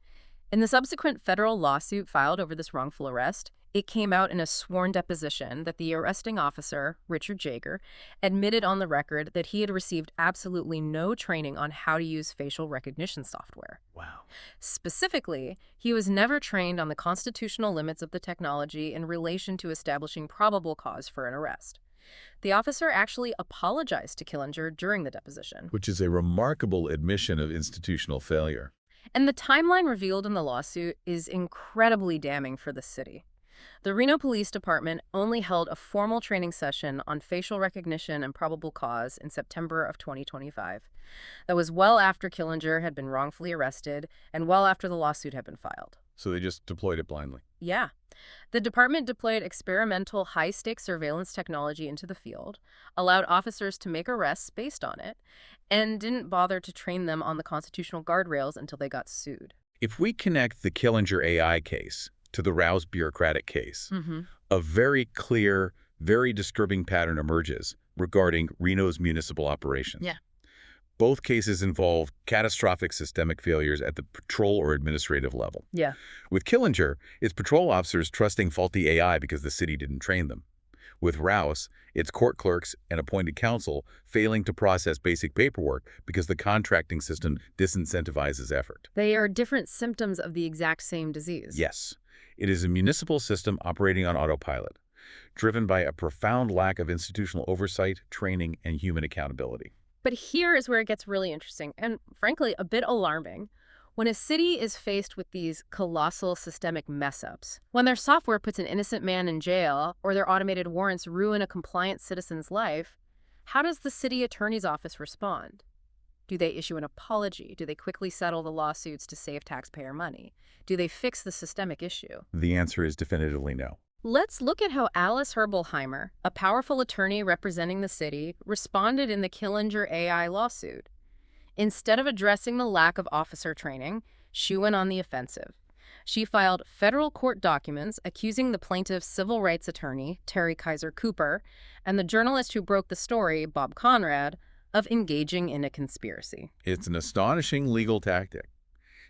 In the subsequent federal lawsuit filed over this wrongful arrest, it came out in a sworn deposition that the arresting officer, Richard Jager, admitted on the record that he had received absolutely no training on how to use facial recognition software. Wow. Specifically, he was never trained on the constitutional limits of the technology in relation to establishing probable cause for an arrest. The officer actually apologized to Killinger during the deposition. Which is a remarkable admission of institutional failure. And the timeline revealed in the lawsuit is incredibly damning for the city. The Reno Police Department only held a formal training session on facial recognition and probable cause in September of 2025. That was well after Killinger had been wrongfully arrested and well after the lawsuit had been filed. So they just deployed it blindly. Yeah. The department deployed experimental high-stakes surveillance technology into the field, allowed officers to make arrests based on it, and didn't bother to train them on the constitutional guardrails until they got sued. If we connect the Killinger AI case to the Rouse bureaucratic case, a very clear, very disturbing pattern emerges regarding Reno's municipal operations. Yeah. Both cases involve catastrophic systemic failures at the patrol or administrative level. Yeah. With Killinger, it's patrol officers trusting faulty AI because the city didn't train them. With Rouse, it's court clerks and appointed counsel failing to process basic paperwork because the contracting system disincentivizes effort. They are different symptoms of the exact same disease. Yes, it is a municipal system operating on autopilot, driven by a profound lack of institutional oversight, training, and human accountability. But here is where it gets really interesting and, frankly, a bit alarming. When a city is faced with these colossal systemic mess-ups, when their software puts an innocent man in jail or their automated warrants ruin a compliant citizen's life, how does the city attorney's office respond? Do they issue an apology? Do they quickly settle the lawsuits to save taxpayer money? Do they fix the systemic issue? The answer is definitively no. Let's look at how Alice Herbelheimer, a powerful attorney representing the city, responded in the Killinger AI lawsuit. Instead of addressing the lack of officer training, she went on the offensive. She filed federal court documents accusing the plaintiff's civil rights attorney, Terry Kaiser Cooper, and the journalist who broke the story, Bob Conrad, of engaging in a conspiracy. It's an astonishing legal tactic.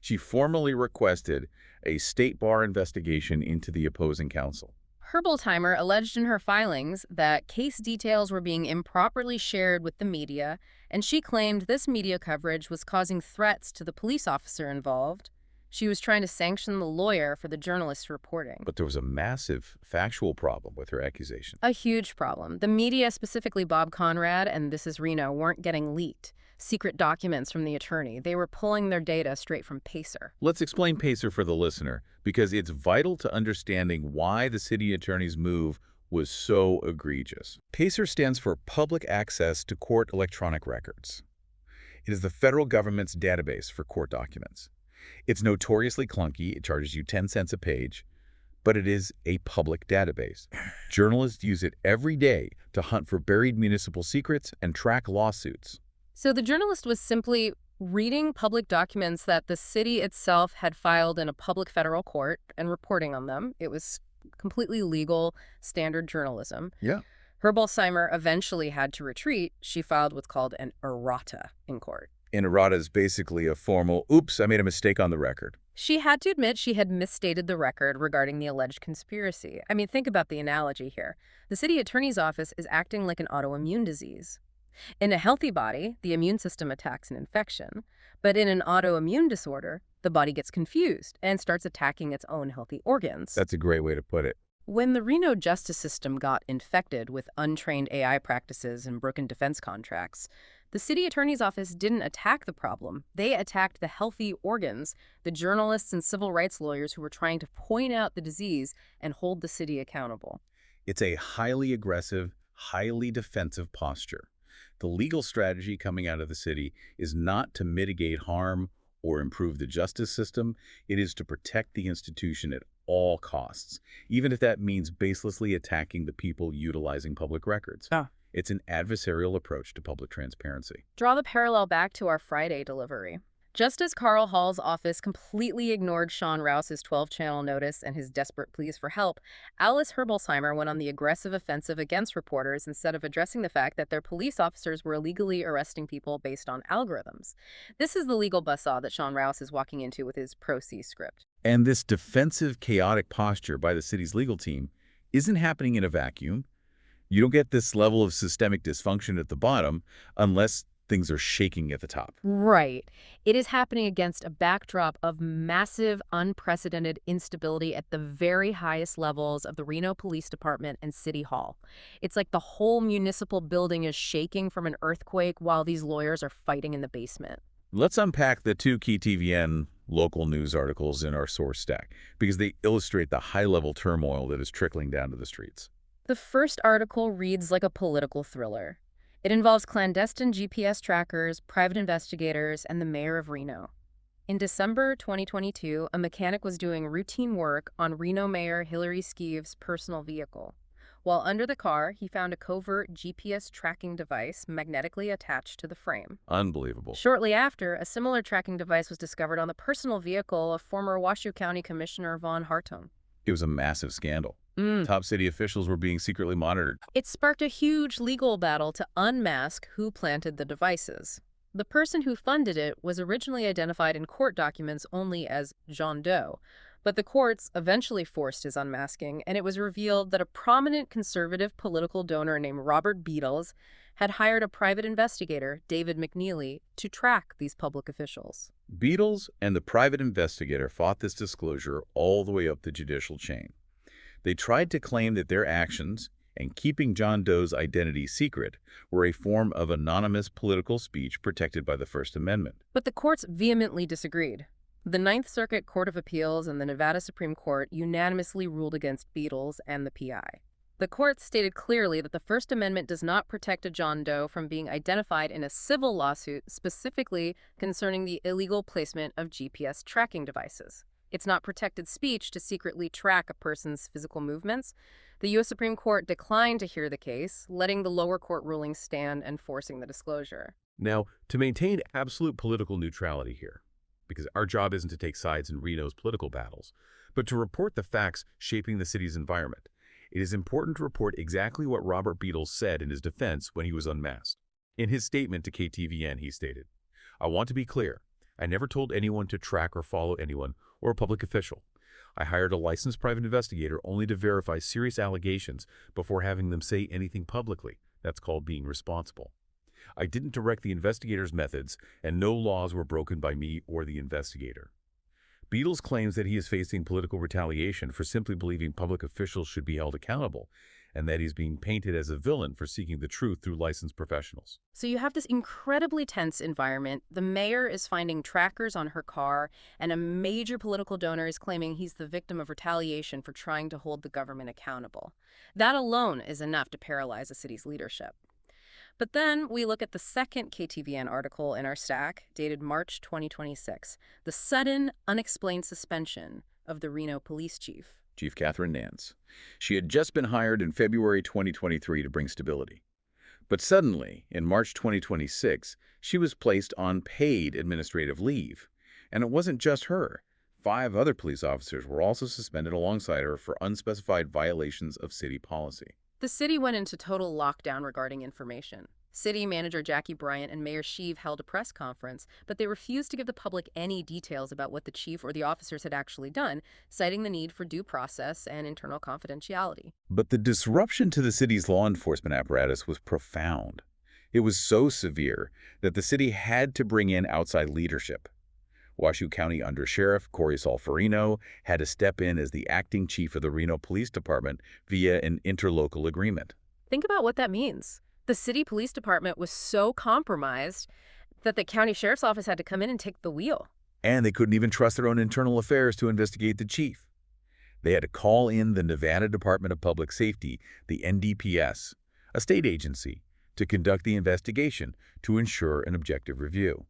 She formally requested a state bar investigation into the opposing counsel. Herbelheimer alleged in her filings that case details were being improperly shared with the media, and she claimed this media coverage was causing threats to the police officer involved. She was trying to sanction the lawyer for the journalist's reporting. But there was a massive factual problem with her accusation. A huge problem. The media, specifically Bob Conrad and This Is Reno, weren't getting leaked secret documents from the attorney. They were pulling their data straight from Pacer. Let's explain Pacer for the listener, because it's vital to understanding why the city attorney's move was so egregious. Pacer stands for Public Access to Court Electronic Records. It is the federal government's database for court documents. It's notoriously clunky. It charges you 10 cents a page, but it is a public database. Journalists use it every day to hunt for buried municipal secrets and track lawsuits. So the journalist was simply reading public documents that the city itself had filed in a public federal court and reporting on them. It was completely legal, standard journalism. Yeah. Herbelheimer eventually had to retreat. She filed what's called an errata in court. An errata is basically a formal, oops, I made a mistake on the record. She had to admit she had misstated the record regarding the alleged conspiracy. I mean, think about the analogy here. The city attorney's office is acting like an autoimmune disease. In a healthy body, the immune system attacks an infection, but in an autoimmune disorder, the body gets confused and starts attacking its own healthy organs. That's a great way to put it. When the Reno justice system got infected with untrained AI practices and broken defense contracts, the city attorney's office didn't attack the problem. They attacked the healthy organs, the journalists and civil rights lawyers who were trying to point out the disease and hold the city accountable. It's a highly aggressive, highly defensive posture. The legal strategy coming out of the city is not to mitigate harm or improve the justice system. It is to protect the institution at all costs, even if that means baselessly attacking the people utilizing public records. It's an adversarial approach to public transparency. Draw the parallel back to our Friday delivery. Just as Carl Hall's office completely ignored Sean Rouse's 12-channel notice and his desperate pleas for help, Alice Herbelheimer went on the aggressive offensive against reporters instead of addressing the fact that their police officers were illegally arresting people based on algorithms. This is the legal buzzsaw that Sean Rouse is walking into with his Pro-C script. And this defensive, chaotic posture by the city's legal team isn't happening in a vacuum. You don't get this level of systemic dysfunction at the bottom unless things are shaking at the top. Right. It is happening against a backdrop of massive, unprecedented instability at the very highest levels of the Reno Police Department and City Hall. It's like the whole municipal building is shaking from an earthquake while these lawyers are fighting in the basement. Let's unpack the two key TVN local news articles in our source stack, because they illustrate the high-level turmoil that is trickling down to the streets. The first article reads like a political thriller. It involves clandestine GPS trackers, private investigators, and the mayor of Reno. In December 2022, a mechanic was doing routine work on Reno Mayor Hillary Skeeve's personal vehicle. While under the car, he found a covert GPS tracking device magnetically attached to the frame. Unbelievable. Shortly after, a similar tracking device was discovered on the personal vehicle of former Washoe County Commissioner Vaughn Hartung. It was a massive scandal. Top city officials were being secretly monitored. It sparked a huge legal battle to unmask who planted the devices. The person who funded it was originally identified in court documents only as John Doe, but the courts eventually forced his unmasking, and it was revealed that a prominent conservative political donor named Robert Beadles had hired a private investigator, David McNeely, to track these public officials. Beatles and the private investigator fought this disclosure all the way up the judicial chain. They tried to claim that their actions and keeping John Doe's identity secret were a form of anonymous political speech protected by the First Amendment. But the courts vehemently disagreed. The Ninth Circuit Court of Appeals and the Nevada Supreme Court unanimously ruled against Beadles and the PI. The court stated clearly that the First Amendment does not protect a John Doe from being identified in a civil lawsuit specifically concerning the illegal placement of GPS tracking devices. It's not protected speech to secretly track a person's physical movements. The U.S. Supreme Court declined to hear the case, letting the lower court ruling stand and forcing the disclosure. Now, to maintain absolute political neutrality here, because our job isn't to take sides in Reno's political battles, but to report the facts shaping the city's environment, it is important to report exactly what Robert Beadles said in his defense when he was unmasked. In his statement to KTVN, he stated, "I want to be clear. I never told anyone to track or follow anyone or a public official. I hired a licensed private investigator only to verify serious allegations before having them say anything publicly. That's called being responsible. I didn't direct the investigator's methods, and no laws were broken by me or the investigator." Beadles claims that he is facing political retaliation for simply believing public officials should be held accountable, and that he's being painted as a villain for seeking the truth through licensed professionals. So you have this incredibly tense environment. The mayor is finding trackers on her car, and a major political donor is claiming he's the victim of retaliation for trying to hold the government accountable. That alone is enough to paralyze a city's leadership. But then we look at the second KTVN article in our stack, dated March 2026, the sudden, unexplained suspension of the Reno police chief. Chief Catherine Nance. She had just been hired in February 2023 to bring stability. But suddenly, in March 2026, she was placed on paid administrative leave. And it wasn't just her. 5 other police officers were also suspended alongside her for unspecified violations of city policy. The city went into total lockdown regarding information. City Manager Jackie Bryant and Mayor Sheev held a press conference, but they refused to give the public any details about what the chief or the officers had actually done, citing the need for due process and internal confidentiality. But the disruption to the city's law enforcement apparatus was profound. It was so severe that the city had to bring in outside leadership. Washoe County Undersheriff Corey Solferino had to step in as the acting chief of the Reno Police Department via an interlocal agreement. Think about what that means. The city police department was so compromised that the county sheriff's office had to come in and take the wheel. And they couldn't even trust their own internal affairs to investigate the chief. They had to call in the Nevada Department of Public Safety, the NDPS, a state agency, to conduct the investigation to ensure an objective review.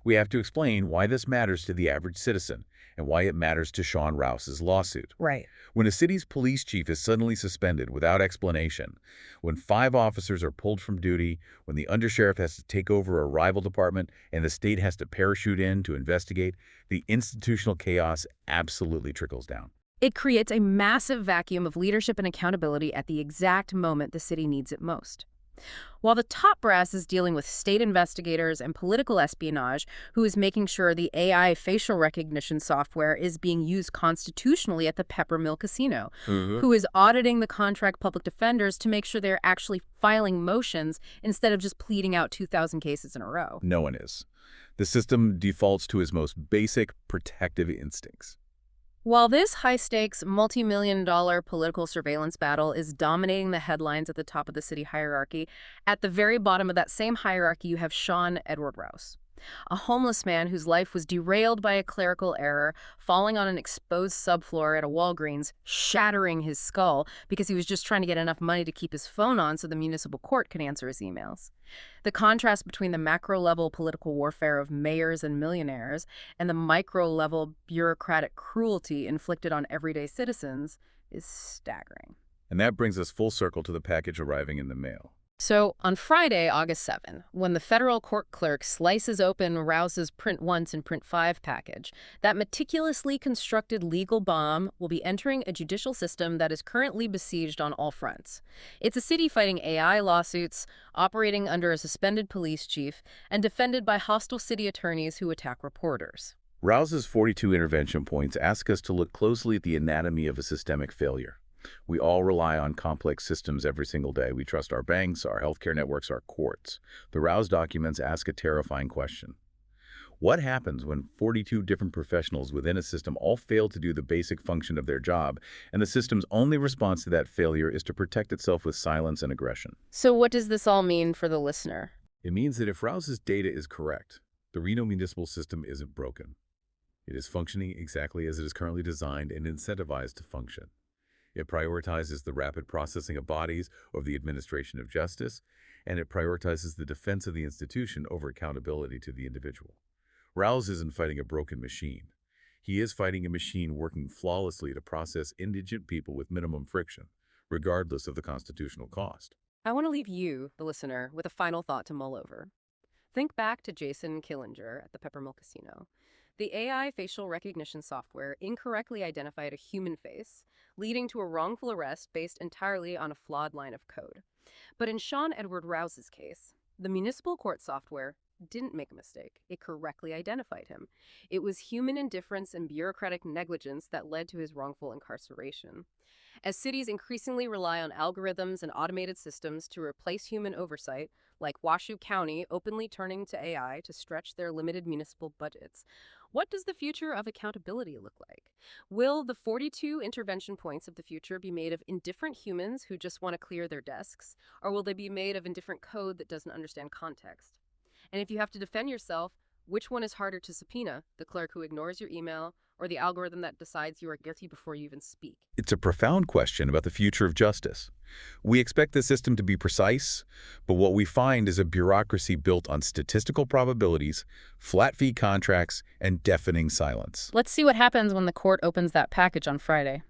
We have to explain why this matters to the average citizen and why it matters to Sean Rouse's lawsuit. Right. When a city's police chief is suddenly suspended without explanation, when 5 officers are pulled from duty, when the undersheriff has to take over a rival department and the state has to parachute in to investigate, the institutional chaos absolutely trickles down. It creates a massive vacuum of leadership and accountability at the exact moment the city needs it most. While the top brass is dealing with state investigators and political espionage, who is making sure the AI facial recognition software is being used constitutionally at the Peppermill Casino, who is auditing the contract public defenders to make sure they're actually filing motions instead of just pleading out 2,000 cases in a row. No one is. The system defaults to its most basic protective instincts. While this high-stakes, multi-million-dollar political surveillance battle is dominating the headlines at the top of the city hierarchy, at the very bottom of that same hierarchy you have Sean Edward Rouse, a homeless man whose life was derailed by a clerical error, falling on an exposed subfloor at a Walgreens, shattering his skull because he was just trying to get enough money to keep his phone on so the municipal court could answer his emails. The contrast between the macro-level political warfare of mayors and millionaires and the micro-level bureaucratic cruelty inflicted on everyday citizens is staggering. And that brings us full circle to the package arriving in the mail. So, on Friday, August 7, when the federal court clerk slices open Rouse's Print Once and Print 5 package, that meticulously constructed legal bomb will be entering a judicial system that is currently besieged on all fronts. It's a city fighting AI lawsuits, operating under a suspended police chief, and defended by hostile city attorneys who attack reporters. Rouse's 42 intervention points ask us to look closely at the anatomy of a systemic failure. We all rely on complex systems every single day. We trust our banks, our healthcare networks, our courts. The Rouse documents ask a terrifying question. What happens when 42 different professionals within a system all fail to do the basic function of their job, and the system's only response to that failure is to protect itself with silence and aggression? So, what does this all mean for the listener? It means that if Rouse's data is correct, the Reno municipal system isn't broken. It is functioning exactly as it is currently designed and incentivized to function. It prioritizes the rapid processing of bodies over the administration of justice, and it prioritizes the defense of the institution over accountability to the individual. Rouse isn't fighting a broken machine. He is fighting a machine working flawlessly to process indigent people with minimum friction, regardless of the constitutional cost. I want to leave you, the listener, with a final thought to mull over. Think back to Jason Killinger at the Peppermill Casino. The AI facial recognition software incorrectly identified a human face, leading to a wrongful arrest based entirely on a flawed line of code. But in Sean Edward Rouse's case, the municipal court software didn't make a mistake. It correctly identified him. It was human indifference and bureaucratic negligence that led to his wrongful incarceration. As cities increasingly rely on algorithms and automated systems to replace human oversight, like Washoe County openly turning to AI to stretch their limited municipal budgets, what does the future of accountability look like? Will the 42 intervention points of the future be made of indifferent humans who just want to clear their desks, or will they be made of indifferent code that doesn't understand context? And if you have to defend yourself, which one is harder to subpoena, the clerk who ignores your email or the algorithm that decides you are guilty before you even speak? It's a profound question about the future of justice. We expect the system to be precise, but what we find is a bureaucracy built on statistical probabilities, flat-fee contracts, and deafening silence. Let's see what happens when the court opens that package on Friday.